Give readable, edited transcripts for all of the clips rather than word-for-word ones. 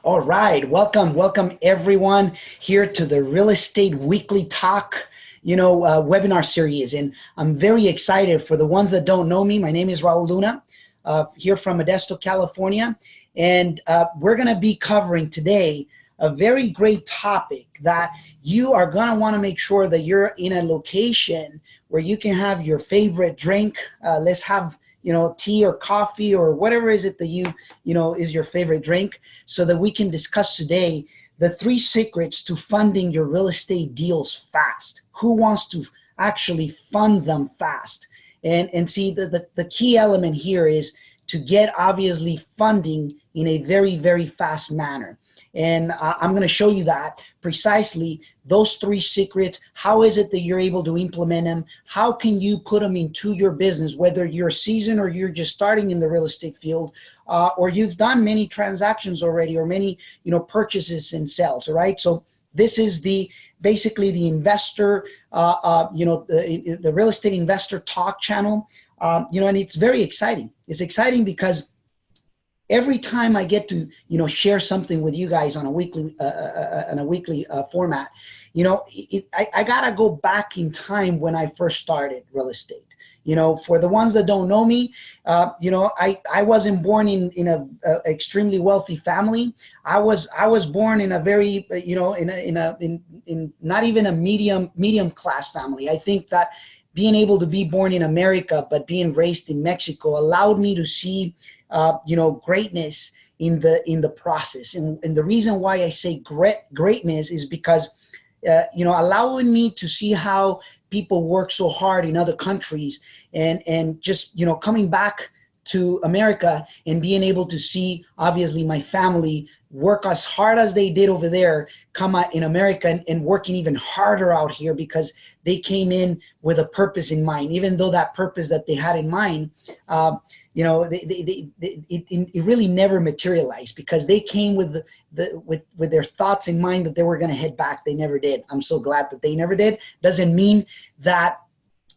All right, welcome everyone here to the Real Estate Weekly Talk, webinar series. And I'm very excited. For the ones that don't know me, my name is Raul Luna, here from Modesto, California. And we're gonna be covering today a very great topic that you are gonna wanna make sure that you're in a location where you can have your favorite drink. Let's have tea or coffee or whatever is it that is your favorite drink, so that we can discuss today the 3 secrets to funding your real estate deals fast. Who wants to actually fund them fast? And see, the key element here is to get obviously funding in a very, very fast manner. And I'm going to show you that precisely, those 3 secrets. How is it that you're able to implement them? How can you put them into your business, whether you're seasoned or you're just starting in the real estate field, or you've done many transactions already, or many purchases and sales. All right. So this is basically the investor, the real estate investor talk channel. And it's very exciting. It's exciting because every time I get to, share something with you guys on a weekly format, I gotta go back in time when I first started real estate. For the ones that don't know me, I wasn't born in a extremely wealthy family. I was born in a very, in not even a medium class family. I think that being able to be born in America but being raised in Mexico allowed me to see greatness in the process. And the reason why I say greatness is because, allowing me to see how people work so hard in other countries, and just, coming back to America and being able to see, obviously, my family work as hard as they did over there, come out in America and working even harder out here, because they came in with a purpose in mind. Even though that purpose that they had in mind, it really never materialized, because they came with their thoughts in mind that they were going to head back. They never did. I'm so glad that they never did. Doesn't mean that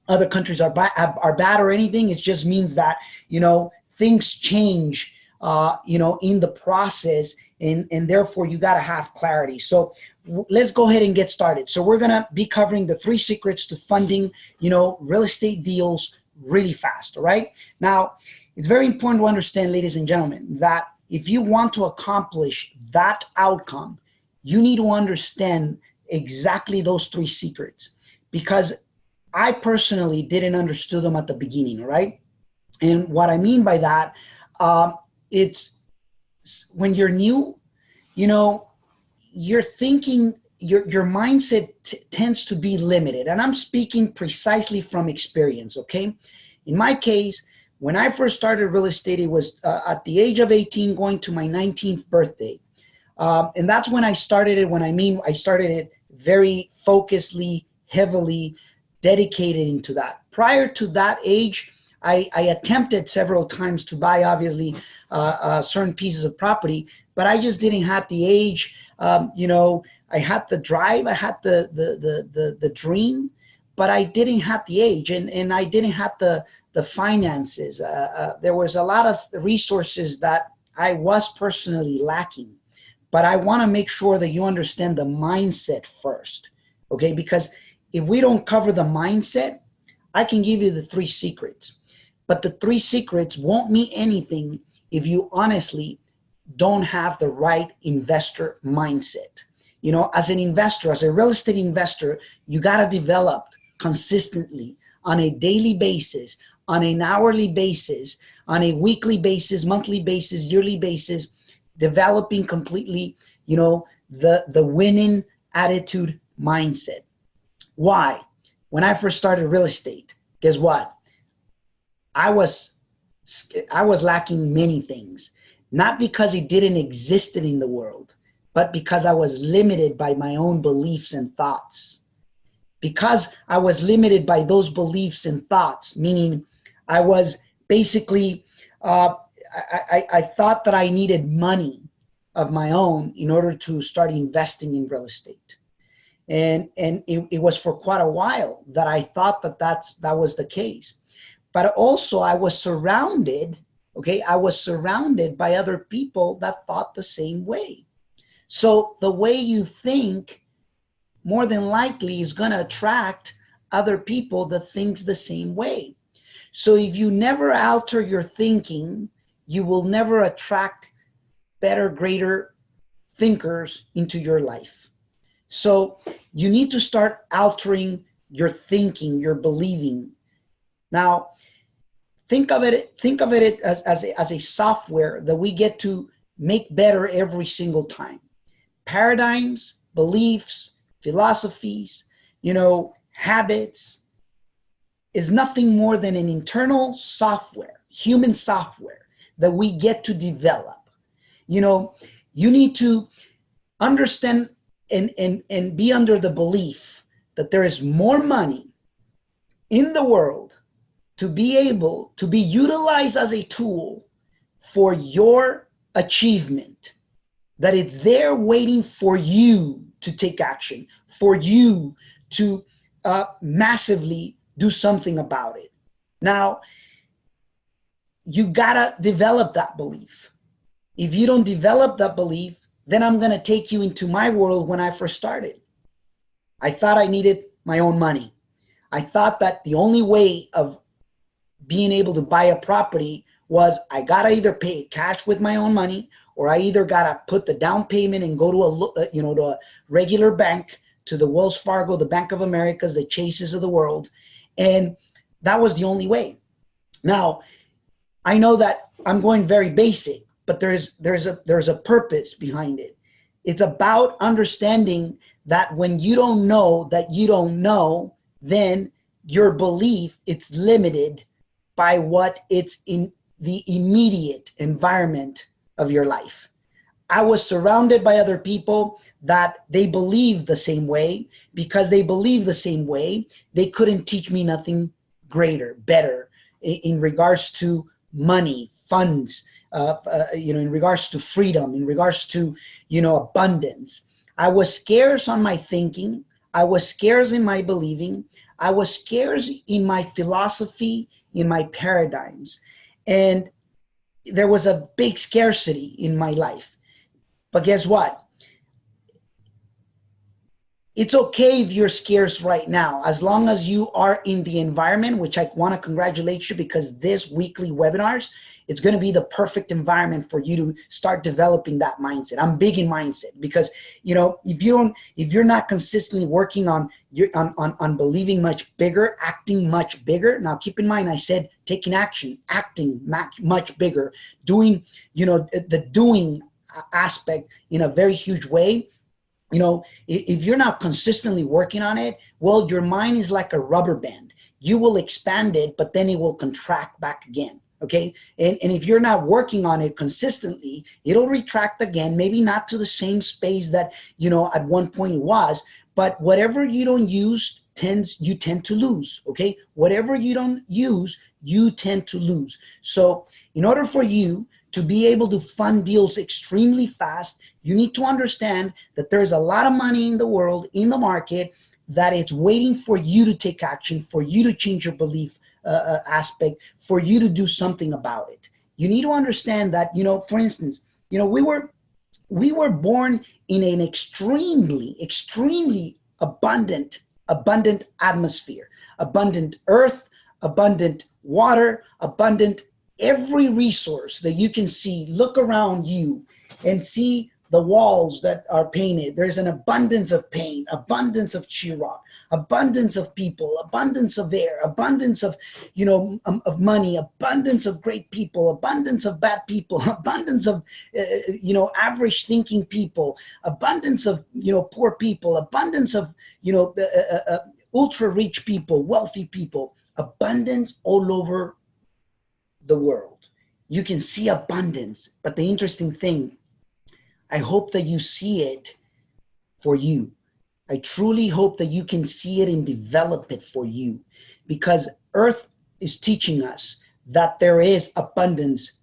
other countries are bad or anything. It just means that things change in the process, and therefore you got to have clarity. So let's go ahead and get started. So we're going to be covering the 3 secrets to funding real estate deals really fast. All right. Now, it's very important to understand, ladies and gentlemen, that if you want to accomplish that outcome, you need to understand exactly those 3 secrets, because I personally didn't understand them at the beginning. All right. And what I mean by that, it's when you're new, you're thinking, your mindset tends to be limited. And I'm speaking precisely from experience, okay? In my case, when I first started real estate, it was at the age of 18, going to my 19th birthday. And that's when I started it. I started it very focusedly, heavily dedicated into that. Prior to that age, I attempted several times to buy, obviously, certain pieces of property, but I just didn't have the age. I had the drive, I had the dream, but I didn't have the age, and I didn't have the finances. There was a lot of resources that I was personally lacking. But I want to make sure that you understand the mindset first, okay? Because if we don't cover the mindset, I can give you the 3 secrets, but the 3 secrets won't mean anything if you honestly don't have the right investor mindset. As an investor, as a real estate investor, you got to develop consistently on a daily basis, on an hourly basis, on a weekly basis, monthly basis, yearly basis, developing completely, the winning attitude mindset. Why? When I first started real estate, guess what? I was lacking many things, not because it didn't exist in the world, but because I was limited by my own beliefs and thoughts. Because I was limited by those beliefs and thoughts, meaning I was basically, I thought that I needed money of my own in order to start investing in real estate. And it was for quite a while that I thought that was the case. But also I was surrounded, okay, I was surrounded by other people that thought the same way. So the way you think more than likely is going to attract other people that thinks the same way. So if you never alter your thinking, you will never attract better, greater thinkers into your life. So you need to start altering your thinking, your believing. Now, think of it as a software that we get to make better every single time. Paradigms, beliefs, philosophies, habits is nothing more than an internal software, human software that we get to develop. You need to understand and be under the belief that there is more money in the world to be able to be utilized as a tool for your achievement, that it's there waiting for you to take action, for you to massively do something about it. Now, you gotta develop that belief. If you don't develop that belief, then I'm gonna take you into my world when I first started. I thought I needed my own money. I thought that the only way of being able to buy a property was I gotta either pay cash with my own money, or I either gotta put the down payment and go to a regular bank, to the Wells Fargo, the Bank of Americas, the Chases of the world, and that was the only way. Now, I know that I'm going very basic, but there's a purpose behind it. It's about understanding that when you don't know that you don't know, then your belief, it's limited by what it's in the immediate environment of your life. I was surrounded by other people that they believed the same way. Because they believed the same way, they couldn't teach me nothing greater, better in regards to money, funds, in regards to freedom, in regards to, abundance. I was scarce on my thinking. I was scarce in my believing. I was scarce in my philosophy, in my paradigms. And there was a big scarcity in my life. But guess what? It's okay if you're scarce right now, as long as you are in the environment, which I want to congratulate you, because this weekly webinars, it's going to be the perfect environment for you to start developing that mindset. I'm big in mindset because, if you're not consistently working on believing much bigger, acting much bigger. Now, keep in mind, I said taking action, acting much bigger, doing, the doing aspect in a very huge way. If you're not consistently working on it, well, your mind is like a rubber band. You will expand it, but then it will contract back again. Okay. And if you're not working on it consistently, it'll retract again, maybe not to the same space that, at one point it was, but whatever you don't use you tend to lose. Okay. Whatever you don't use, you tend to lose. So in order for you to be able to fund deals extremely fast, you need to understand that there's a lot of money in the world, in the market, that it's waiting for you to take action, for you to change your belief aspect, for you to do something about it. You need to understand that, for instance, we were born in an extremely abundant atmosphere, abundant earth, abundant water, abundant every resource that you can see. Look around you and see the walls that are painted. There's an abundance of paint, abundance of sheetrock, abundance of people, abundance of air, abundance of, of money, abundance of great people, abundance of bad people, abundance of, average thinking people, abundance of, poor people, abundance of, ultra rich people, wealthy people, abundance all over the world. You can see abundance, but the interesting thing, I hope that you see it for you. I truly hope that you can see it and develop it for you, because Earth is teaching us that there is abundance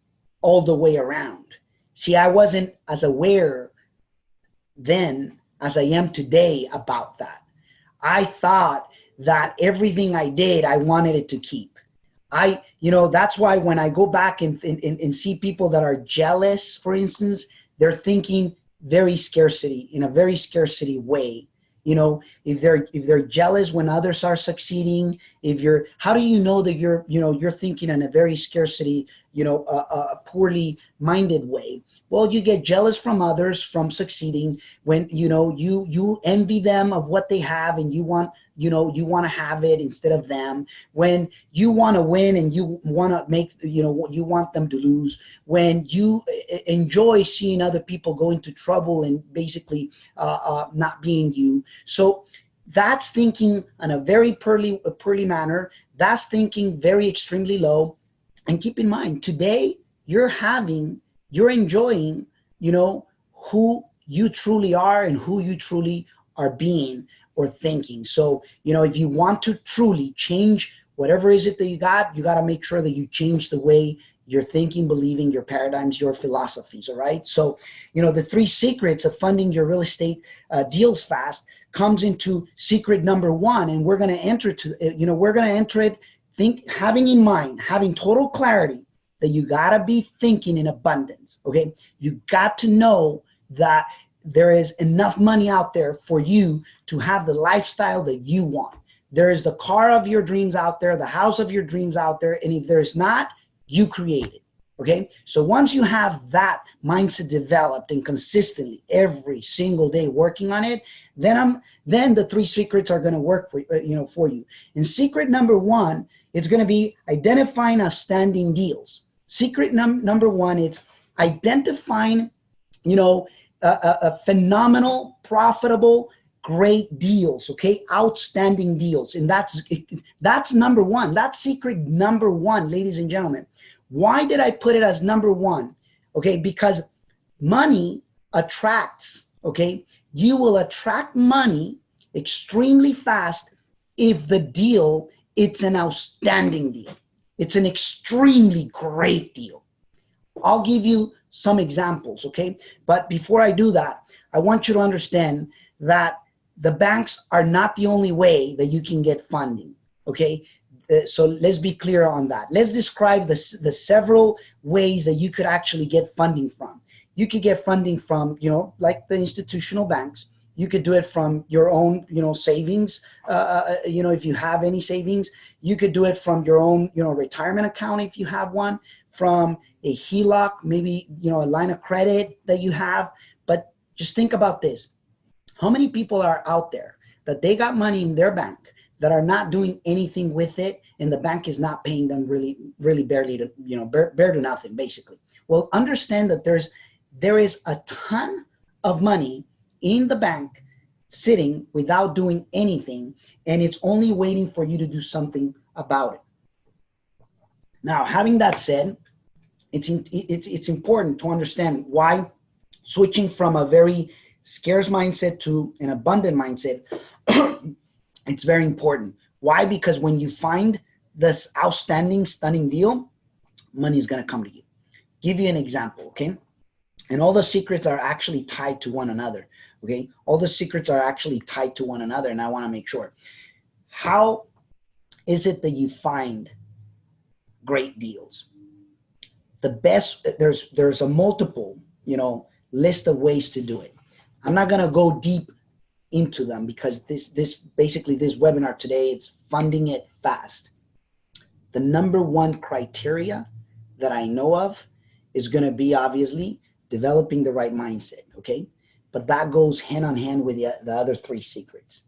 all the way around. See, I wasn't as aware then as I am today about that. I thought that everything I did, I wanted it to keep. That's why when I go back and see people that are jealous, for instance, they're thinking very scarcity, in a very scarcity way. You know, if they're jealous when others are succeeding, if you're, how do you know that you're thinking in a very scarcity, a poorly minded way? Well, you get jealous from others from succeeding when, you envy them of what they have, and you want to have it instead of them. When you want to win and you want to make, you want them to lose. When you enjoy seeing other people go into trouble and basically not being you. So that's thinking in a very pearly manner. That's thinking very extremely low. And keep in mind, today you're enjoying, who you truly are and who you truly are being or thinking. So, if you want to truly change whatever is it that you got to make sure that you change the way you're thinking, believing, your paradigms, your philosophies. All right. So, the 3 secrets of funding your real estate deals fast comes into secret number 1. And we're going to enter it, having in mind, having total clarity that you got to be thinking in abundance. Okay. You got to know that there is enough money out there for you to have the lifestyle that you want. There is the car of your dreams out there, the house of your dreams out there. And if there's not, you create it. Okay. So once you have that mindset developed and consistently every single day working on it, then the 3 secrets are going to work for you. And secret number 1, it's going to be identifying outstanding deals. Secret number 1, it's identifying, a phenomenal, profitable, great deals, okay? Outstanding deals. And that's number 1. That's secret number 1, ladies and gentlemen. Why did I put it as number 1? Okay, because money attracts, okay? You will attract money extremely fast if the deal, it's an outstanding deal. It's an extremely great deal. I'll give you some examples, okay? But before I do that, I want you to understand that the banks are not the only way that you can get funding, okay? So let's be clear on that. Let's describe the several ways that you could actually get funding from. You could get funding from, like the institutional banks. You could do it from your own, savings. If you have any savings, you could do it from your own, retirement account if you have one, from a HELOC, maybe, a line of credit that you have. But just think about this. How many people are out there that they got money in their bank that are not doing anything with it, and the bank is not paying them really barely to, bare to nothing, basically? Well, understand that there is a ton of money in the bank sitting without doing anything, and it's only waiting for you to do something about it. Now, having that said, it's important to understand why switching from a very scarce mindset to an abundant mindset, it's very important. Why? Because when you find this outstanding, stunning deal, money is going to come to you. Give you an example, okay? And all the secrets are actually tied to one another, okay? All the secrets are actually tied to one another, and I want to make sure. How is it that you find great deals? The best, there's a multiple, list of ways to do it. I'm not going to go deep into them because this webinar today, it's funding it fast. The number 1 criteria that I know of is going to be obviously developing the right mindset, okay? But that goes hand on hand with the other 3 secrets,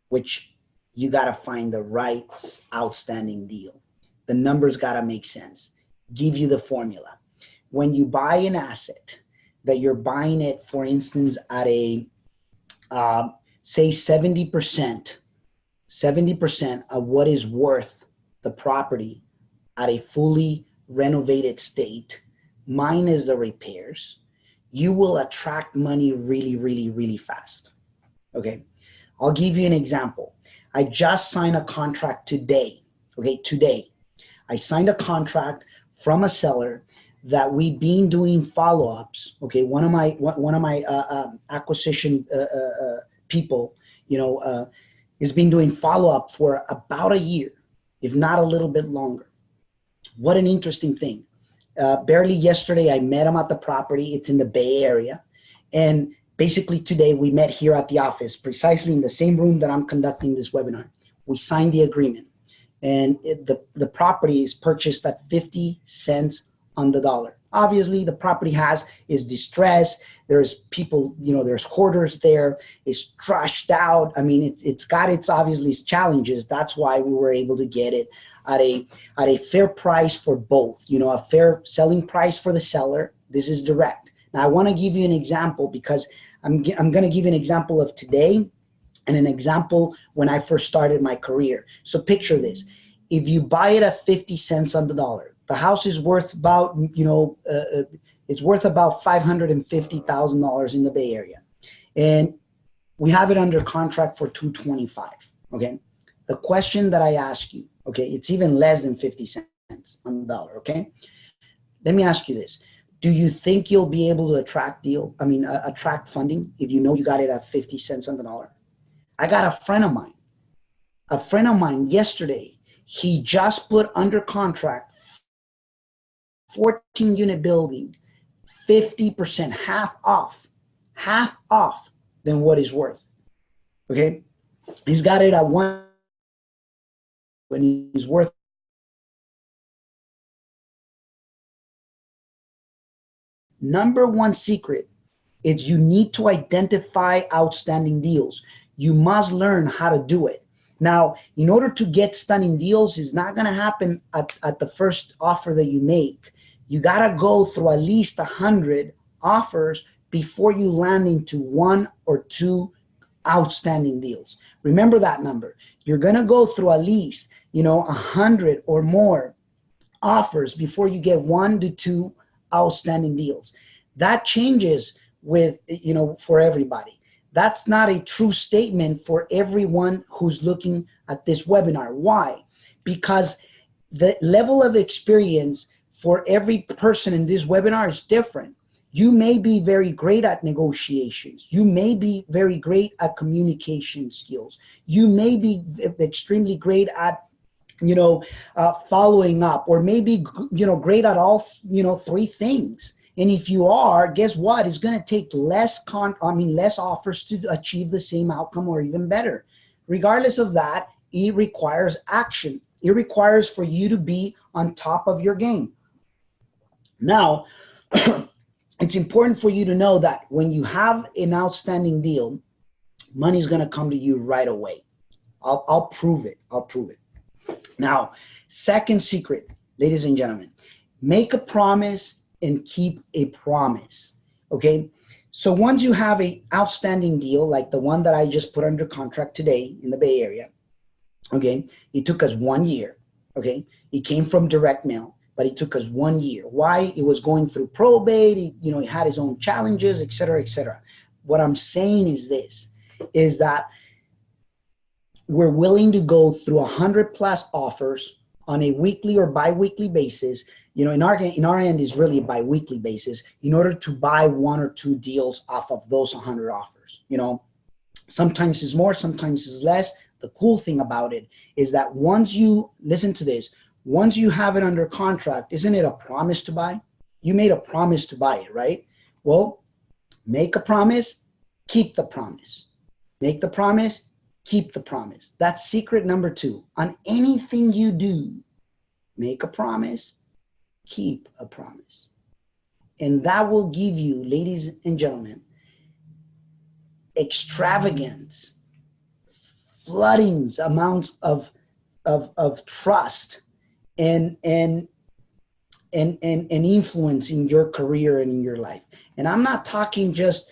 which you got to find the right outstanding deal. The numbers got to make sense. Give you the formula. When you buy an asset, that you're buying it, for instance, at a, say 70% of what is worth the property at a fully renovated state, minus the repairs, you will attract money really, really, really fast. Okay. I'll give you an example. I just signed a contract today. Okay. Today, I signed a contract from a seller that we've been doing follow-ups. Okay. One of my acquisition people, has been doing follow-up for about a year, if not a little bit longer. What an interesting thing. Barely yesterday, I met him at the property. It's in the Bay Area. And basically today we met here at the office, precisely in the same room that I'm conducting this webinar. We signed the agreement, and the property is purchased at 50 cents on the dollar. Obviously, the property is distressed. There's people, there's hoarders there. It's trashed out. I mean, it's got its obviously challenges. That's why we were able to get it at a fair price for both. A fair selling price for the seller. This is direct. Now, I want to give you an example, because I'm going to give you an example of today and an example when I first started my career. So picture this. If you buy it at 50 cents on the dollar, the house is worth about, it's worth about $550,000 in the Bay Area. And we have it under contract for $225, okay? The question that I ask you, okay, it's even less than 50 cents on the dollar, okay? Let me ask you this. Do you think you'll be able to attract funding if you know you got it at 50 cents on the dollar? I got a friend of mine yesterday, he just put under contract 14-unit building, 50%, half off than what it's worth. Okay, he's got it at one, and he's worth. Number one secret is you need to identify outstanding deals. You must learn how to do it. Now, in order to get stunning deals, it's not going to happen at the first offer that you make. You got to go through at least 100 offers before you land into one or two outstanding deals. Remember that number. You're going to go through at least, 100 or more offers before you get 1 to 2 outstanding deals. That changes with, for everybody. That's not a true statement for everyone who's looking at this webinar. Why? Because the level of experience for every person in this webinar is different. You may be very great at negotiations. You may be very great at communication skills. You may be extremely great at, following up, or maybe, great at all, 3 things. And if you are, guess what? It's going to take less offers to achieve the same outcome or even better. Regardless of that, it requires action. It requires for you to be on top of your game. Now, it's important for you to know that when you have an outstanding deal, money is going to come to you right away. I'll prove it. Now, second secret, ladies and gentlemen, make a promise and keep a promise, okay? So once you have an outstanding deal, like the one that I just put under contract today in the Bay Area, okay, it took us 1 year, okay? It came from direct mail, but it took us 1 year. Why? It was going through probate, it had its own challenges, et cetera, et cetera. What I'm saying is this, is that we're willing to go through 100+ offers on a weekly or bi-weekly basis. In our end is really a bi-weekly basis, in order to buy 1 or 2 deals off of those 100 offers. Sometimes it's more, sometimes it's less. The cool thing about it is that once you listen to this, once you have it under contract, isn't it a promise to buy? You made a promise to buy it, right? Well, make a promise, keep the promise. Make the promise, keep the promise. That's secret number 2. On anything you do, make a promise, keep a promise. And that will give you, ladies and gentlemen, extravagant, floodings amounts of trust and influence in your career and in your life. And I'm not talking just,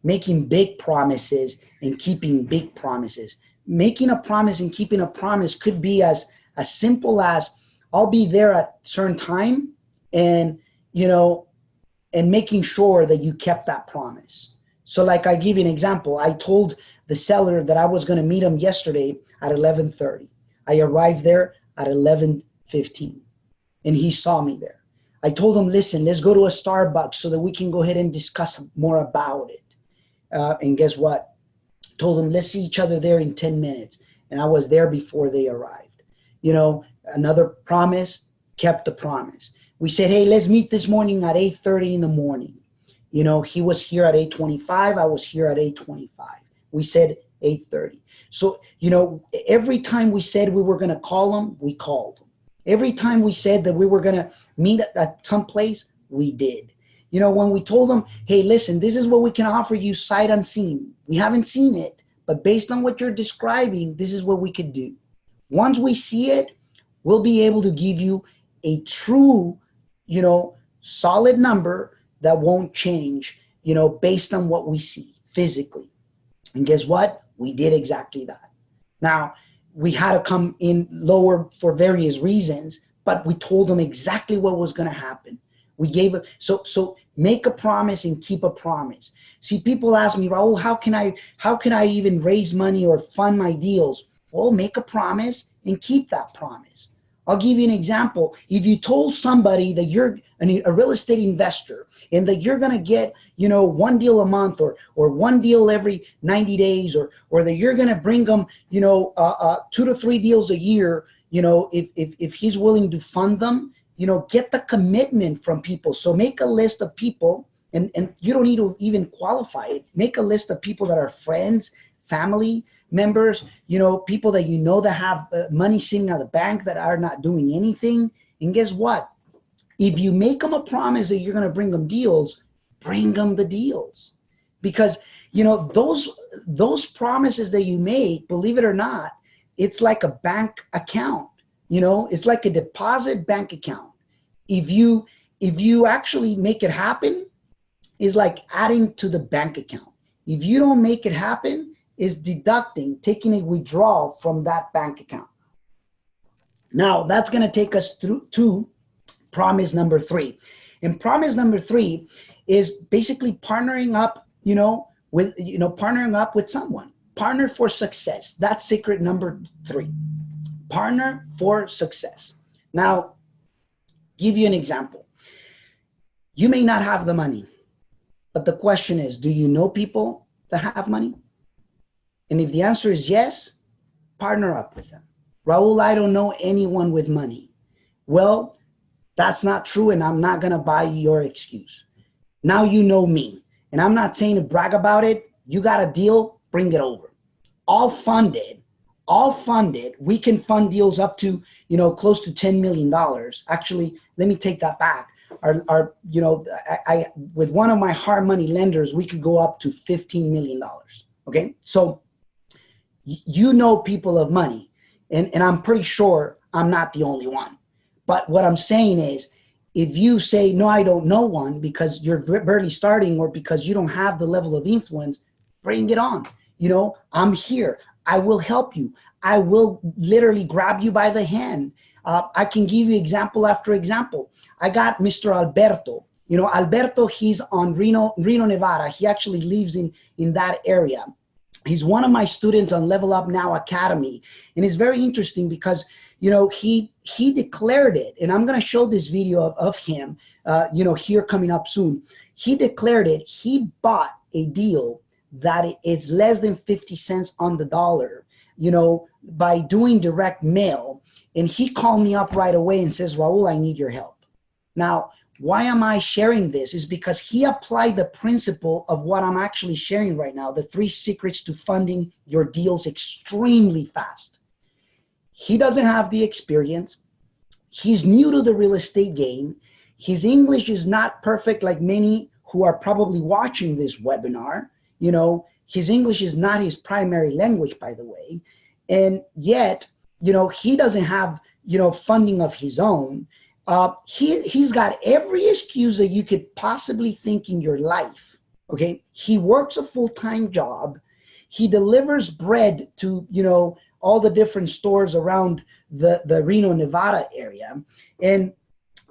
making big promises and keeping big promises. Making a promise and keeping a promise could be as simple as, I'll be there at a certain time, and and making sure that you kept that promise. So like, I give you an example. I told the seller that I was going to meet him yesterday at 11:30. I arrived there at 11:15, and he saw me there. I told him, listen, let's go to a Starbucks so that we can go ahead and discuss more about it. And guess what? Told him, let's see each other there in 10 minutes. And I was there before they arrived. Another promise, kept the promise. We said, hey, let's meet this morning at 8:30 in the morning. You know, he was here at 8:25. I was here at 8:25. We said 8:30. So, you know, every time we said we were going to call him, we called him. Every time we said that we were going to meet at some place, we did. You know, when we told him, hey, listen, this is what we can offer you sight unseen. We haven't seen it, but based on what you're describing, this is what we could do. Once we see it, we'll be able to give you a true, you know, solid number that won't change, you know, based on what we see physically. And guess what? We did exactly that. Now, we had to come in lower for various reasons, but we told them exactly what was going to happen. We gave it. So make a promise and keep a promise. See, people ask me, Raul, how can I even raise money or fund my deals? Well, make a promise and keep that promise. I'll give you an example. If you told somebody that you're a real estate investor and that you're going to get, you know, one deal a month or one deal every 90 days or that you're going to bring them, you know, 2 to 3 deals a year, you know, if he's willing to fund them, you know, get the commitment from people. So make a list of people, and you don't need to even qualify it. Make a list of people that are friends, family members, you know, people that you know that have money sitting at the bank that are not doing anything. And guess what? If you make them a promise that you're going to bring them deals, bring them the deals. Because, you know, those promises that you make, believe it or not, it's like a bank account. You know, it's like a deposit bank account. If you actually make it happen, it's like adding to the bank account. If you don't make it happen, it's deducting, taking a withdrawal from that bank account. Now, that's going to take us through to promise number 3. And promise number 3 is basically partnering up, partnering up with someone. Partner for success. That's secret number 3. Partner for success. Now, give you an example. You may not have the money, but the question is, do you know people that have money? And if the answer is yes, partner up with them. Raul, I don't know anyone with money. Well, that's not true, and I'm not going to buy your excuse. Now you know me, and I'm not saying to brag about it. You got a deal, bring it over. All funded. We can fund deals up to, close to $10 million. Actually, let me take that back. I with one of my hard money lenders, we could go up to $15 million. Okay, so you know people of money, and I'm pretty sure I'm not the only one. But what I'm saying is, if you say, no, I don't know one because you're barely starting or because you don't have the level of influence, bring it on. I'm here. I will help you. I will literally grab you by the hand. I can give you example after example. I got Mr. Alberto. Alberto, he's on Reno, Nevada. He actually lives in that area. He's one of my students on Level Up Now Academy. And it's very interesting because, he declared it. And I'm going to show this video of him, here coming up soon. He declared it. He bought a deal that is less than 50 cents on the dollar, by doing direct mail. And he called me up right away and says, Raul, I need your help. Now, why am I sharing this? Is because he applied the principle of what I'm actually sharing right now, the 3 secrets to funding your deals extremely fast. He doesn't have the experience. He's new to the real estate game. His English is not perfect like many who are probably watching this webinar. His English is not his primary language, by the way. And yet, he doesn't have, funding of his own. He's got every excuse that you could possibly think in your life. Okay. He works a full-time job. He delivers bread to, all the different stores around the Reno, Nevada area. And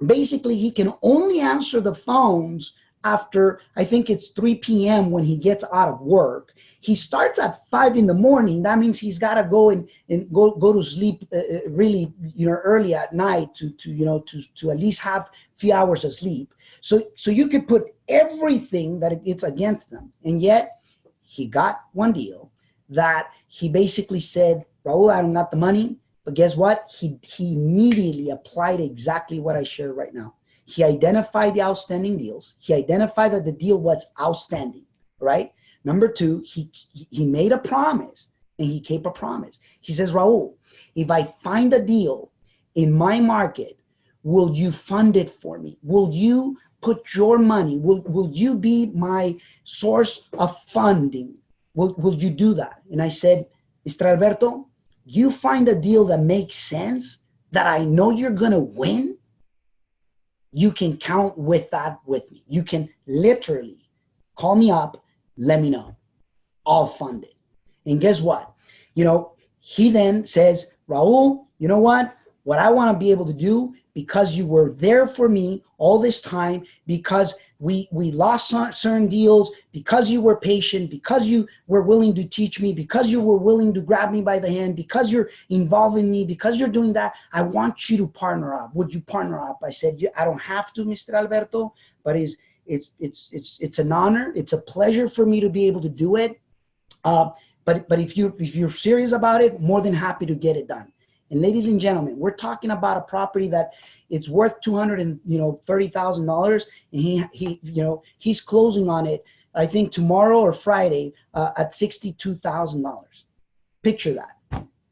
basically he can only answer the phones after, I think it's 3 p.m. when he gets out of work. He starts at 5 in the morning. That means he's got to go and go to sleep really, early at night to at least have a few hours of sleep. So you could put everything that it's against them. And yet he got one deal that he basically said, Raul, I don't got the money. But guess what? He immediately applied exactly what I shared right now. He identified the outstanding deals. He identified that the deal was outstanding, right? Number two, he made a promise and he kept a promise. He says, Raul, if I find a deal in my market, will you fund it for me? Will you put your money? Will you be my source of funding? Will you do that? And I said, Mr. Alberto, you find a deal that makes sense, that I know you're going to win, you can count with that with me. You can literally call me up, let me know. I'll fund it. And guess what? You know, he then says, Raul, you know what? What I want to be able to do, because you were there for me all this time, because we lost certain deals, because you were patient, because you were willing to teach me, because you were willing to grab me by the hand, because you're involving me, because you're doing that, I want you to partner up. Would you partner up? I said, I don't have to, Mr. Alberto, but it's an honor. It's a pleasure for me to be able to do it. But if you're serious about it, more than happy to get it done. And ladies and gentlemen, we're talking about a property that it's worth $230,000, and he's closing on it, I think tomorrow or Friday, at $62,000. Picture that.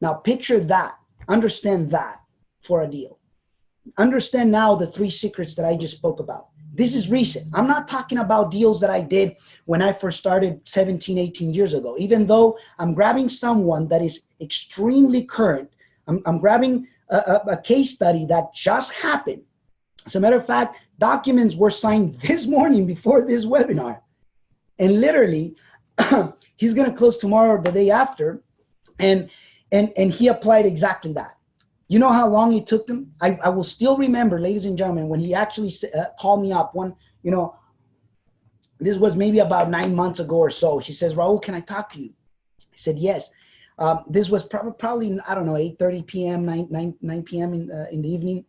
Now picture that. Understand that for a deal. Understand now the three secrets that I just spoke about. This is recent. I'm not talking about deals that I did when I first started 17, 18 years ago. Even though I'm grabbing someone that is extremely current, I'm grabbing a case study that just happened. As a matter of fact, documents were signed this morning before this webinar. And literally, he's going to close tomorrow or the day after. And he applied exactly that. You know how long it took him? I will still remember, ladies and gentlemen, when he actually called me up this was maybe about 9 months ago or so. He says, Raul, can I talk to you? I said, yes. This was probably, I don't know, 8:30 p.m., 9 p.m. in the evening.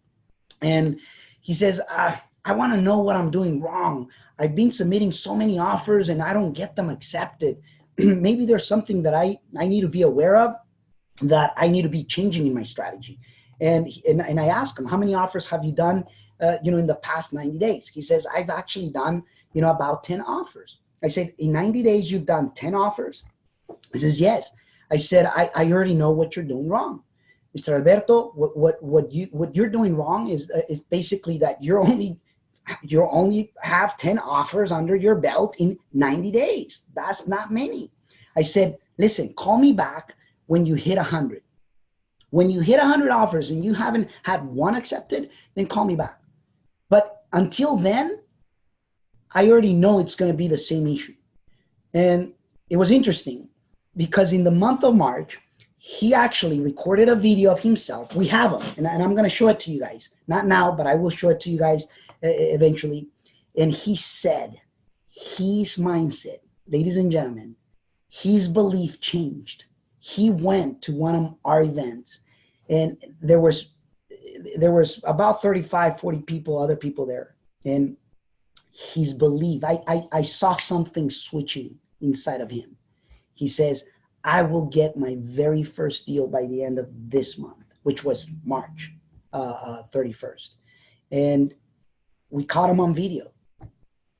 And he says, I want to know what I'm doing wrong. I've been submitting so many offers and I don't get them accepted. Maybe there's something that I need to be aware of, that I need to be changing in my strategy. And I asked him, how many offers have you done, in the past 90 days? He says, I've actually done, about 10 offers. I said, in 90 days, you've done 10 offers? He says, yes. I said, I already know what you're doing wrong. Mr. Alberto, what you're doing wrong is basically that you only have 10 offers under your belt in 90 days. That's not many. I said, listen, call me back when you hit 100. When you hit 100 offers and you haven't had one accepted, then call me back. But until then, I already know it's going to be the same issue. And it was interesting because in the month of March, he actually recorded a video of himself. We have him, and I'm going to show it to you guys. Not now, but I will show it to you guys eventually. And he said his mindset, ladies and gentlemen, his belief changed. He went to one of our events, and there was about 35, 40 people, other people there. And his belief, I saw something switching inside of him. He says, I will get my very first deal by the end of this month, which was March 31st. And we caught him on video.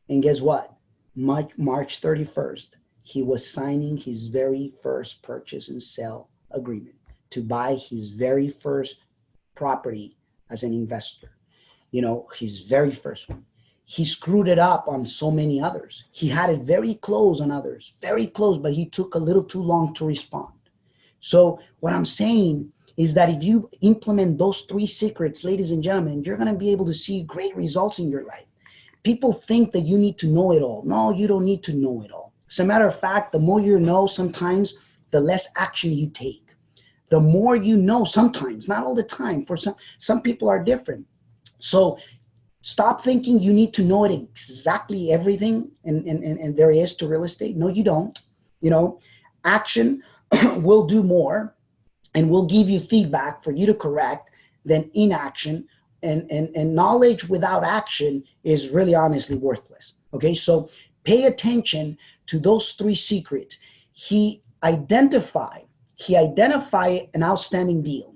And guess what? March 31st, he was signing his very first purchase and sale agreement to buy his very first property as an investor. His very first one. He screwed it up on so many others. He had it very close on others, very close, but he took a little too long to respond. So what I'm saying is that if you implement those three secrets, ladies and gentlemen, you're going to be able to see great results in your life. People think that you need to know it all. No, you don't need to know it all. As a matter of fact, the more you know, sometimes the less action you take. The more you know, sometimes, not all the time. For some people are different. So stop thinking you need to know it exactly everything and there is to real estate. No, you don't. Action will do more and will give you feedback for you to correct than inaction. And knowledge without action is really honestly worthless. Okay, so pay attention to those three secrets. He identified an outstanding deal,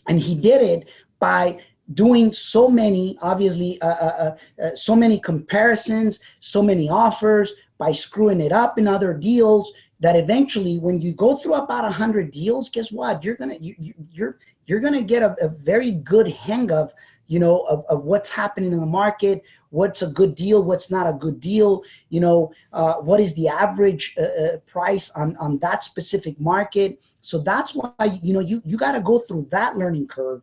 and he did it by doing so many, obviously, so many comparisons, so many offers, by screwing it up in other deals, that eventually when you go through about 100 deals, guess what? You're gonna get a very good hang of, of what's happening in the market, what's a good deal, what's not a good deal, what is the average price on that specific market. So that's why, you got to go through that learning curve.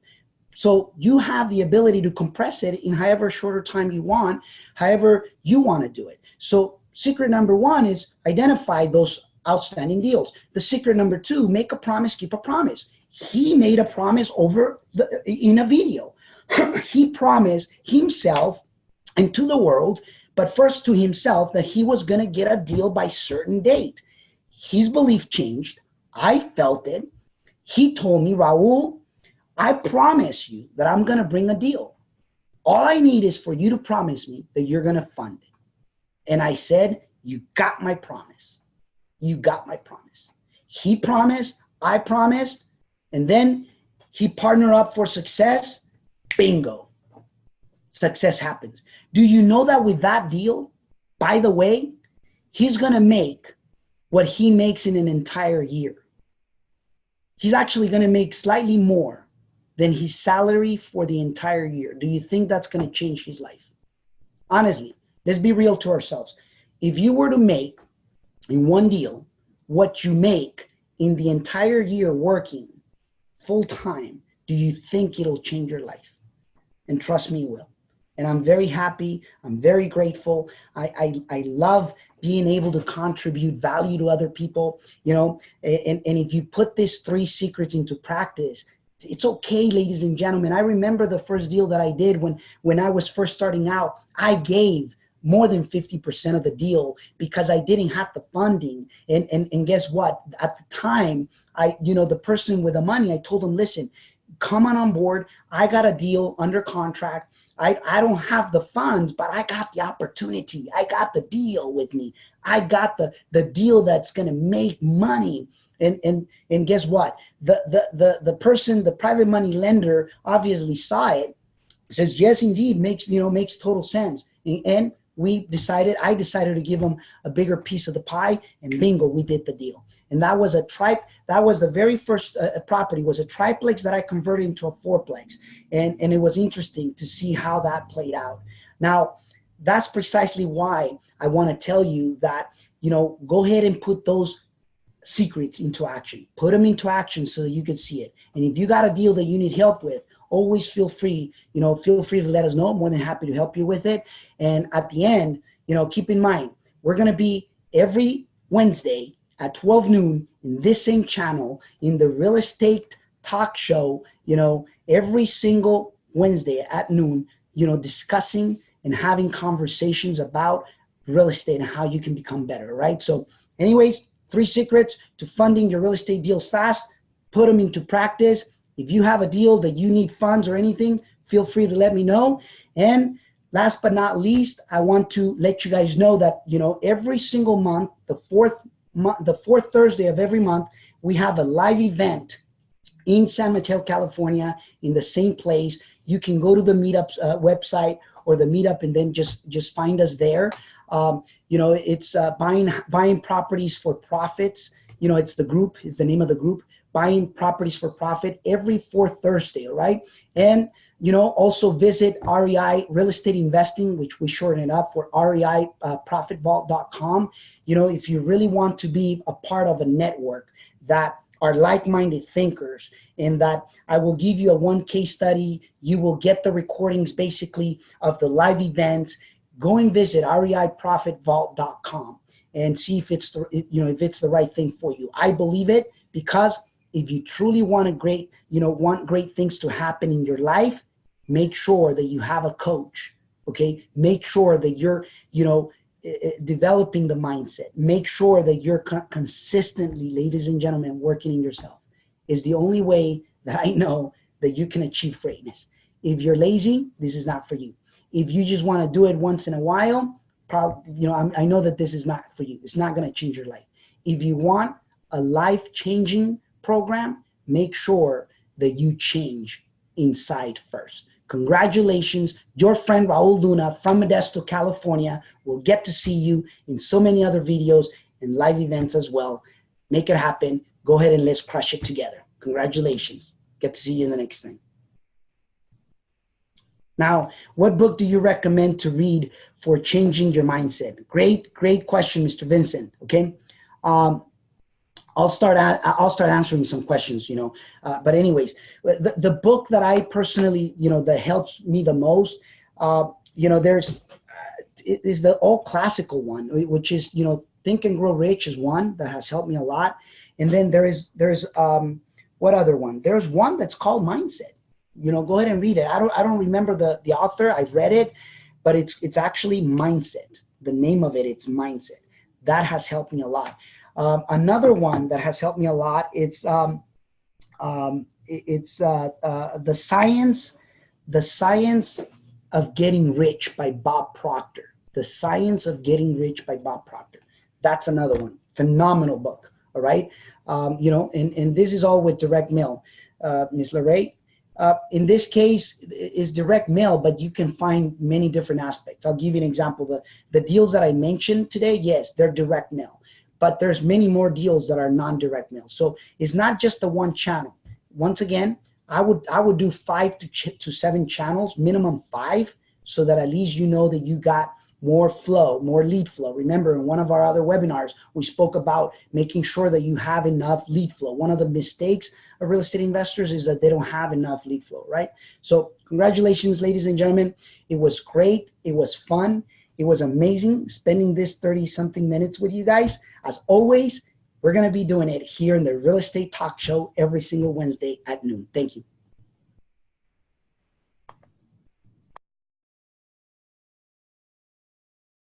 So you have the ability to compress it in however shorter time you want, however you want to do it. So secret number one is identify those outstanding deals. The secret number two, make a promise, keep a promise. He made a promise in a video. He promised himself and to the world, but first to himself, that he was going to get a deal by certain date. His belief changed. I felt it. He told me, Raul, I promise you that I'm going to bring a deal. All I need is for you to promise me that you're going to fund it. And I said, you got my promise. You got my promise. He promised, I promised, and then he partnered up for success. Bingo. Success happens. Do you know that with that deal, by the way, he's going to make what he makes in an entire year. He's actually going to make slightly more than his salary for the entire year. Do you think that's going to change his life? Honestly, let's be real to ourselves. If you were to make in one deal what you make in the entire year working full time, do you think it'll change your life? And trust me, it will. And I'm very happy. I'm very grateful. I love being able to contribute value to other people, and if you put these 3 secrets into practice, it's okay, ladies and gentlemen. I remember the first deal that I did when I was first starting out. I gave more than 50% of the deal because I didn't have the funding. And guess what? At the time, the person with the money, I told him, listen, come on board. I got a deal under contract. I don't have the funds, but I got the opportunity. I got the deal with me. I got the deal that's going to make money. And guess what? The person, the private money lender, obviously saw it. Says, yes, indeed, makes total sense. And I decided to give him a bigger piece of the pie, and bingo, we did the deal. And that was the very first property, was a triplex that I converted into a fourplex. And it was interesting to see how that played out. Now, that's precisely why I want to tell you that, go ahead and put those secrets into action. Put them into action so that you can see it. And if you got a deal that you need help with, always feel free to let us know. I'm more than happy to help you with it. And at the end, keep in mind, we're going to be every Wednesday at 12 noon in this same channel in the real estate talk show, every single Wednesday at noon, discussing and having conversations about real estate and how you can become better, right? So anyways, 3 secrets to funding your real estate deals fast. Put them into practice. If you have a deal that you need funds or anything, feel free to let me know. And last but not least, I want to let you guys know that, every single month, the fourth Thursday of every month, we have a live event in San Mateo, California, in the same place. You can go to the Meetup's website or the Meetup and then just find us there. It's buying properties for profits. It's the name of the group, Buying Properties for Profit, every 4th Thursday, all right? And, also visit REI Real Estate Investing, which we shorten it up for REIProfitVault.com. If you really want to be a part of a network that are like-minded thinkers, and that I will give you one case study, you will get the recordings basically of the live events. Go and visit REIProfitVault.com and see if it's the right thing for you. I believe it, because if you truly want great things to happen in your life, make sure that you have a coach. Okay, make sure that you're developing the mindset. Make sure that you're consistently, ladies and gentlemen, working in yourself. Is the only way that I know that you can achieve greatness. If you're lazy, this is not for you. If you just want to do it once in a while, probably, I know that this is not for you. It's not going to change your life. If you want a life-changing program, make sure that you change inside first. Congratulations. Your friend Raul Luna from Modesto, California. We'll get to see you in so many other videos and live events as well. Make it happen. Go ahead and let's crush it together. Congratulations. Get to see you in the next thing. Now, what book do you recommend to read for changing your mindset? Great question, Mr. Vincent. Okay. I'll start answering some questions, but anyways, the book that I personally, that helps me the most, is the all classical one, which is, Think and Grow Rich is one that has helped me a lot. And then there's what other one? There's one that's called Mindset. Go ahead and read it. I don't remember the author. I've read it, but it's actually Mindset. The name of it, it's Mindset. That has helped me a lot. Another one that has helped me a lot, it's the Science of Getting Rich by Bob Proctor. The Science of Getting Rich by Bob Proctor. That's another one. Phenomenal book. All right. And this is all with direct mail, Ms. LaRae. In this case, is direct mail, but you can find many different aspects. I'll give you an example. The deals that I mentioned today, yes, they're direct mail, but there's many more deals that are non-direct mail. So it's not just the one channel. Once again, I would do 5 to 7 channels, minimum 5, so that at least that you got more flow, more lead flow. Remember, in one of our other webinars, we spoke about making sure that you have enough lead flow. One of the mistakes of real estate investors is that they don't have enough lead flow, right? So congratulations, ladies and gentlemen. It was great. It was fun. It was amazing spending this 30-something minutes with you guys. As always, we're going to be doing it here in the Real Estate Talk Show every single Wednesday at noon. Thank you.